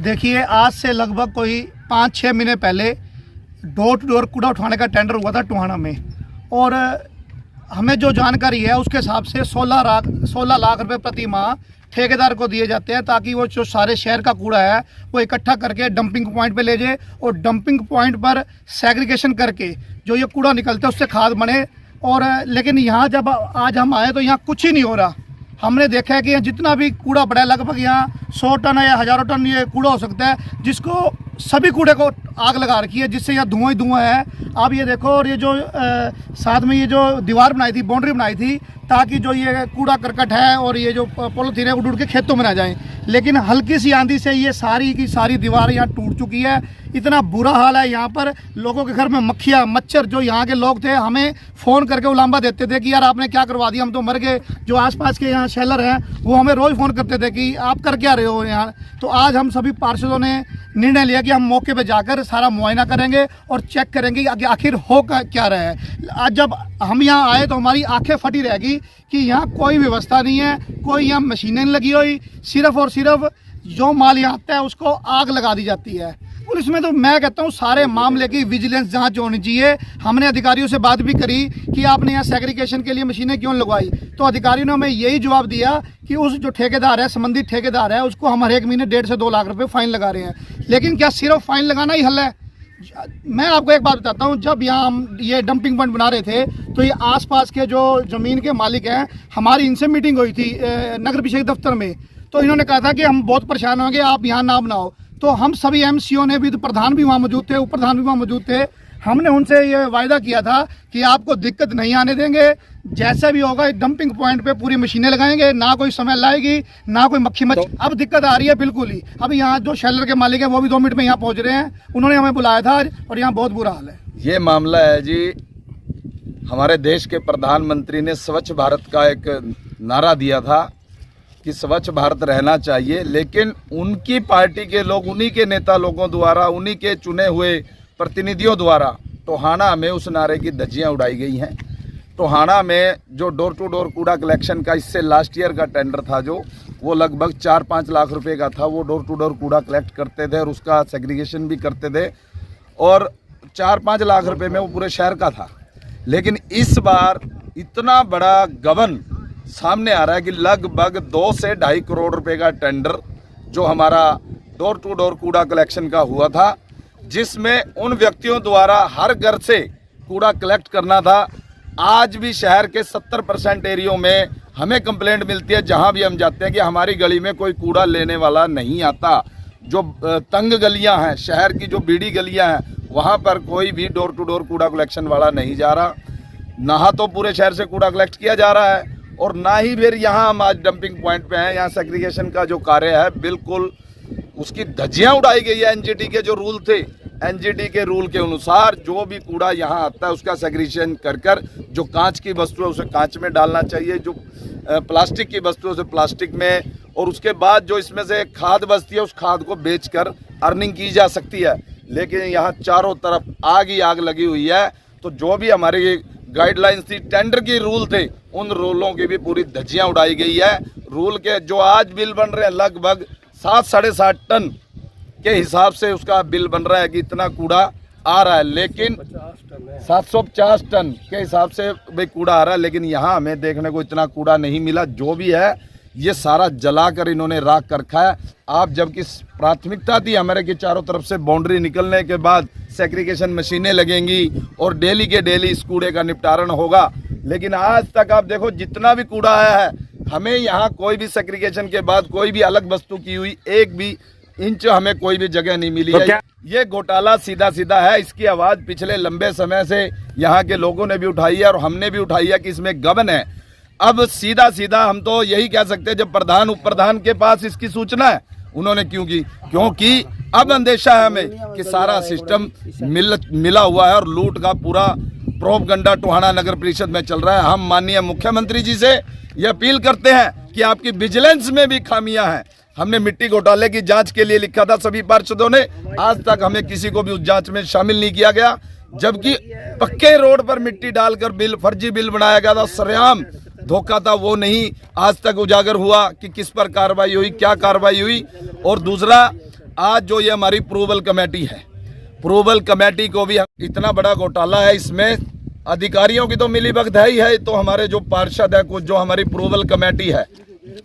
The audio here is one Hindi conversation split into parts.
देखिए, आज से लगभग कोई 5-6 महीने पहले डोर टू डोर कूड़ा उठाने का टेंडर हुआ था टोहाना में, और हमें जो जानकारी है उसके हिसाब से 16 लाख रुपए प्रति माह ठेकेदार को दिए जाते हैं, ताकि वो जो सारे शहर का कूड़ा है वो इकट्ठा करके डंपिंग पॉइंट पे ले जाए, और डंपिंग पॉइंट पर सेग्रीगेशन करके जो ये कूड़ा निकलता है उससे खाद बने। और लेकिन यहाँ जब आज हम आए तो यहाँ कुछ ही नहीं हो रहा। हमने देखा है कि यहाँ जितना भी कूड़ा पड़ा है, लगभग यहाँ 100 टन या हज़ारों टन ये कूड़ा हो सकता है, जिसको सभी कूड़े को आग लगा रखी है, जिससे यहाँ धुआं ही धुआं है। आप ये देखो, और ये जो साथ में ये जो दीवार बनाई थी, बाउंड्री बनाई थी, ताकि जो ये कूड़ा करकट है और ये जो पॉलीथीन है वो उड़ के खेतों में ना जाए, लेकिन हल्की सी आंधी से ये सारी की सारी दीवार यहाँ टूट चुकी है। इतना बुरा हाल है यहाँ पर। लोगों के घर में मक्खियाँ मच्छर, जो यहाँ के लोग थे हमें फ़ोन करके उलांबा देते थे कि यार आपने क्या करवा दिया, हम तो मर गए। जो आसपास के यहाँ शेलर हैं वो हमें रोज़ फ़ोन करते थे कि आप कर क्या रहे हो यहाँ। तो आज हम सभी पार्षदों ने निर्णय लिया कि हम मौके पे जाकर सारा मुआयना करेंगे और चेक करेंगे कि आखिर हो क्या रहा है। आज जब हम यहाँ आए तो हमारी आंखें फटी रहेगी कि यहाँ कोई व्यवस्था नहीं है, कोई यहाँ मशीनें नहीं लगी हुई, सिर्फ और सिर्फ जो माल यहाँ आता है उसको आग लगा दी जाती है। और इसमें तो मैं कहता हूँ सारे मामले की विजिलेंस जांच होनी चाहिए। हमने अधिकारियों से बात भी करी कि आपने यहाँ सेग्रीगेशन के लिए मशीनें क्यों लगवाई, तो अधिकारियों ने हमें यही जवाब दिया कि उस जो ठेकेदार है, संबंधित ठेकेदार है, उसको हम हर एक महीने 1.5 से 2 लाख रुपए फाइन लगा रहे हैं। लेकिन क्या सिर्फ फाइन लगाना ही हल है? मैं आपको एक बात बताता हूँ, जब यहाँ हम ये डंपिंग पॉइंट बना रहे थे तो ये आसपास के जो ज़मीन के मालिक हैं, हमारी इनसे मीटिंग हुई थी नगर परिषद दफ्तर में, तो इन्होंने कहा था कि हम बहुत परेशान होंगे, आप यहाँ ना बनाओ। तो हम सभी एमसीओ ने भी, तो प्रधान भी वहाँ मौजूद थे, उप प्रधान भी वहाँ मौजूद थे, हमने उनसे ये वायदा किया था कि आपको दिक्कत नहीं आने देंगे, जैसा भी होगा डंपिंग पॉइंट पे पूरी मशीनें लगाएंगे, ना कोई समय लाएगी, ना कोई मक्खी मच्छर। अब दिक्कत आ रही है बिल्कुल ही। अब यहाँ जो शेलर के मालिक है वो भी 2 मिनट में यहाँ पहुँच रहे हैं, उन्होंने हमें बुलाया था और यहाँ बहुत बुरा हाल है। ये मामला है जी, हमारे देश के प्रधानमंत्री ने स्वच्छ भारत का एक नारा दिया था कि स्वच्छ भारत रहना चाहिए, लेकिन उनकी पार्टी के लोग, उन्हीं के नेता लोगों द्वारा, उन्हीं के चुने हुए प्रतिनिधियों द्वारा टोहाना में उस नारे की धज्जियां उड़ाई गई हैं। टोहाना में जो डोर टू डोर कूड़ा कलेक्शन का इससे लास्ट ईयर का टेंडर था, जो वो लगभग 4-5 लाख रुपए का था, वो डोर टू डोर कूड़ा कलेक्ट करते थे और उसका सेग्रीगेशन भी करते थे, और 4-5 लाख रुपए में वो पूरे शहर का था। लेकिन इस बार इतना बड़ा गबन सामने आ रहा है कि लगभग 2 से 2.5 करोड़ रुपए का टेंडर जो हमारा डोर टू डोर कूड़ा कलेक्शन का हुआ था, जिसमें उन व्यक्तियों द्वारा हर घर से कूड़ा कलेक्ट करना था। आज भी शहर के 70% एरियो में हमें कंप्लेंट मिलती है, जहां भी हम जाते हैं, कि हमारी गली में कोई कूड़ा लेने वाला नहीं आता। जो तंग गलियां हैं, शहर की जो बीड़ी गलियां हैं, वहां पर कोई भी डोर टू डोर कूड़ा कलेक्शन वाला नहीं जा रहा। ना तो पूरे शहर से कूड़ा कलेक्ट किया जा रहा है, और ना ही फिर यहाँ हम आज डंपिंग पॉइंट पे हैं। यहाँ सेग्रीगेशन का जो कार्य है, बिल्कुल उसकी धज्जियां उड़ाई गई है। एनजीटी के जो रूल थे, एनजीटी के रूल के अनुसार जो भी कूड़ा यहाँ आता है उसका सेग्रीगेशन कर जो कांच की वस्तु है उसे कांच में डालना चाहिए, जो प्लास्टिक की वस्तु है उसे प्लास्टिक में, और उसके बाद जो इसमें से खाद बचती है उस खाद को बेचकर अर्निंग की जा सकती है। लेकिन यहाँ चारों तरफ आग ही आग लगी हुई है। तो जो भी हमारी गाइडलाइंस थी, टेंडर की रूल थे, उन रूलों की भी पूरी धज्जियां उड़ाई गई है। रूल के जो आज बिल बन रहे हैं, लगभग 7-7.5 टन के हिसाब से उसका बिल बन रहा है कि इतना कूड़ा आ रहा है, लेकिन 750 टन के हिसाब से भाई कूड़ा आ रहा है, लेकिन यहाँ हमें देखने को इतना कूड़ा नहीं मिला। जो भी है ये सारा जलाकर इन्होंने राख कर रखा है। आप जबकि प्राथमिकता थी हमारे कि चारों तरफ से बाउंड्री निकलने के बाद सेग्रीगेशन मशीनें लगेंगी और डेली के डेली इस कूड़े का निपटारण होगा, लेकिन आज तक आप देखो जितना भी कूड़ा आया है, हमें यहाँ कोई भी सेग्रीगेशन के बाद कोई भी अलग वस्तु की हुई 1 भी इंच हमें कोई भी जगह नहीं मिली है। ये घोटाला सीधा सीधा है। इसकी आवाज़ पिछले लंबे समय से यहाँ के लोगों ने भी उठाई है और हमने भी उठाई है कि इसमें गबन है। अब सीधा सीधा हम तो यही कह सकते हैं, जब प्रधान उप प्रधान के पास इसकी सूचना है, उन्होंने क्यों की? क्योंकि अब अंदेशा है हमें कि सारा सिस्टम मिला हुआ है और लूट का पूरा प्रोपगंडा टोहाना नगर परिषद में चल रहा है। हम माननीय मुख्यमंत्री जी से ये अपील करते हैं कि आपकी विजिलेंस में भी खामियां हैं। हमने मिट्टी घोटाले की जांच के लिए लिखा था सभी पार्षदों ने, आज तक हमें किसी को भी उस जांच में शामिल नहीं किया गया, जबकि पक्के रोड पर मिट्टी डालकर फर्जी बिल बनाया गया था, सरेआम धोखा था, वो नहीं आज तक उजागर हुआ कि किस पर कार्रवाई हुई, क्या कार्रवाई हुई। और दूसरा, आज जो ये हमारी अप्रूवल कमेटी है, अप्रूवल कमेटी को भी इतना बड़ा घोटाला है, इसमें अधिकारियों की तो मिली भगत है ही है, तो हमारे जो पार्षद है, कुछ जो हमारी अप्रूवल कमेटी है,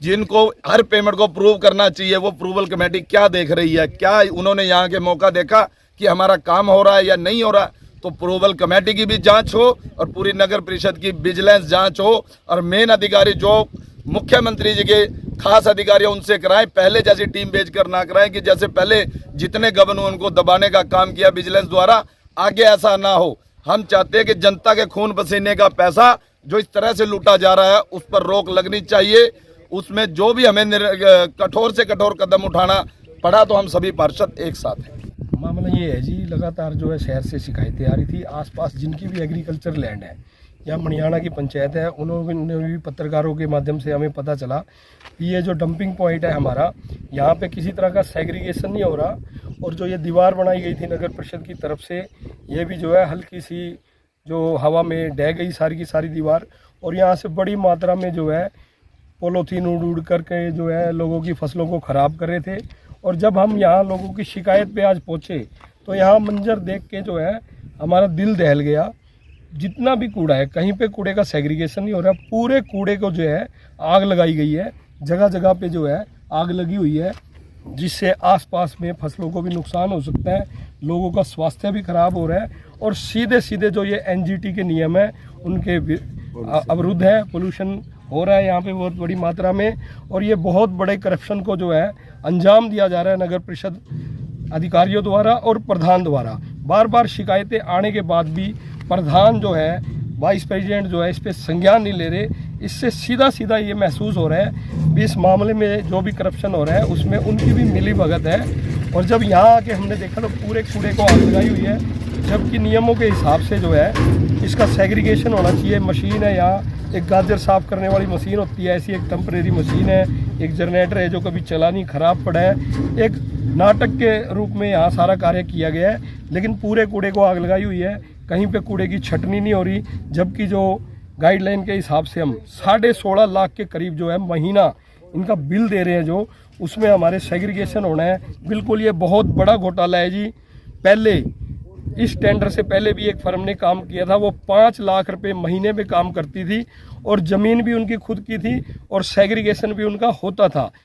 जिनको हर पेमेंट को अप्रूव करना चाहिए, वो अप्रूवल कमेटी क्या देख रही है? क्या उन्होंने यहाँ के मौका देखा कि हमारा काम हो रहा है या नहीं हो रहा? तो अप्रूवल कमेटी की भी जांच हो और पूरी नगर परिषद की विजिलेंस जांच हो, और मेन अधिकारी जो मुख्यमंत्री जी के खास अधिकारी उनसे कराएं, पहले जैसी टीम भेज कर ना कराएं कि जैसे पहले जितने गबन उनको दबाने का काम किया विजिलेंस द्वारा, आगे ऐसा ना हो। हम चाहते हैं कि जनता के खून पसीने का पैसा जो इस तरह से लूटा जा रहा है उस पर रोक लगनी चाहिए। उसमें जो भी हमें कठोर से कठोर कदम उठाना पड़ा तो हम सभी पार्षद एक साथ हैं। मामला ये है जी, लगातार जो है शहर से शिकायतें आ रही थी। आसपास जिनकी भी एग्रीकल्चर लैंड है, या मणियाना की पंचायत है, उन्होंने भी पत्रकारों के माध्यम से हमें पता चला कि ये जो डंपिंग पॉइंट है हमारा, यहाँ पे किसी तरह का सेग्रीगेशन नहीं हो रहा, और जो ये दीवार बनाई गई थी नगर परिषद की तरफ से, ये भी जो है हल्की सी जो हवा में ढह गई सारी की सारी दीवार, और यहाँ से बड़ी मात्रा में जो है पॉलीथीन उड़ करके जो है लोगों की फसलों को ख़राब कर रहे थे। और जब हम यहाँ लोगों की शिकायत पे आज पहुँचे तो यहाँ मंजर देख के जो है हमारा दिल दहल गया। जितना भी कूड़ा है, कहीं पे कूड़े का सेग्रीगेशन नहीं हो रहा, पूरे कूड़े को जो है आग लगाई गई है, जगह जगह पे जो है आग लगी हुई है, जिससे आसपास में फसलों को भी नुकसान हो सकता है, लोगों का स्वास्थ्य भी खराब हो रहा है, और सीधे सीधे जो ये एनजीटी के नियम है उनके अवरुद्ध है। पोल्यूशन हो रहा है यहाँ पे बहुत बड़ी मात्रा में, और ये बहुत बड़े करप्शन को जो है अंजाम दिया जा रहा है नगर परिषद अधिकारियों द्वारा और प्रधान द्वारा। बार बार शिकायतें आने के बाद भी प्रधान जो है, वाइस प्रेसिडेंट जो है, इस पर संज्ञान नहीं ले रहे। इससे सीधा सीधा ये महसूस हो रहा है कि इस मामले में जो भी करप्शन हो रहा है उसमें उनकी भी मिली भगत है। और जब यहाँ आके हमने देखा तो पूरे कूड़े को आग लगाई हुई है, जबकि नियमों के हिसाब से जो है इसका सेग्रीगेशन होना चाहिए। मशीन है यहाँ, एक गाजर साफ़ करने वाली मशीन होती है, ऐसी एक टेम्परेरी मशीन है, एक जनरेटर है जो कभी चला नहीं, ख़राब पड़ा है। एक नाटक के रूप में यहाँ सारा कार्य किया गया है, लेकिन पूरे कूड़े को आग लगाई हुई है। कहीं पे कूड़े की छटनी नहीं हो रही, जबकि जो गाइडलाइन के हिसाब से हम 16.5 लाख के करीब जो है महीना इनका बिल दे रहे हैं, जो उसमें हमारे सेग्रीगेशन होना है। बिल्कुल ये बहुत बड़ा घोटाला है जी। पहले इस टेंडर से पहले भी एक फर्म ने काम किया था, वो 5 लाख रुपए महीने में काम करती थी, और ज़मीन भी उनकी खुद की थी और सेग्रीगेशन भी उनका होता था।